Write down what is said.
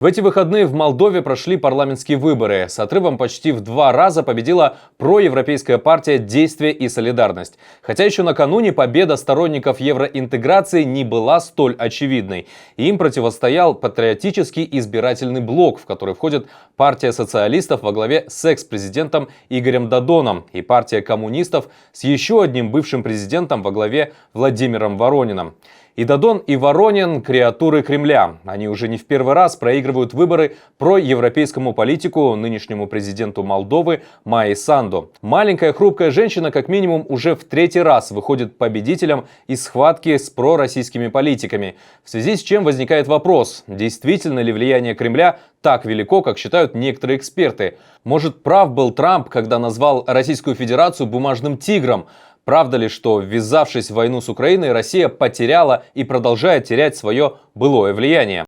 В эти выходные в Молдове прошли парламентские выборы. С отрывом почти в 2 раза победила проевропейская партия «Действие и солидарность». Хотя еще накануне победа сторонников евроинтеграции не была столь очевидной. Им противостоял патриотический избирательный блок, в который входит партия социалистов во главе с экс-президентом Игорем Додоном и партия коммунистов с еще одним бывшим президентом во главе Владимиром Ворониным. И Додон, и Воронин – креатуры Кремля. Они уже не в первый раз проигрывают выборы проевропейскому политику, нынешнему президенту Молдовы Майи Санду. Маленькая хрупкая женщина как минимум уже в 3-й раз выходит победителем из схватки с пророссийскими политиками. В связи с чем возникает вопрос, действительно ли влияние Кремля так велико, как считают некоторые эксперты. Может, прав был Трамп, когда назвал Российскую Федерацию бумажным тигром? Правда ли, что, ввязавшись в войну с Украиной, Россия потеряла и продолжает терять свое былое влияние?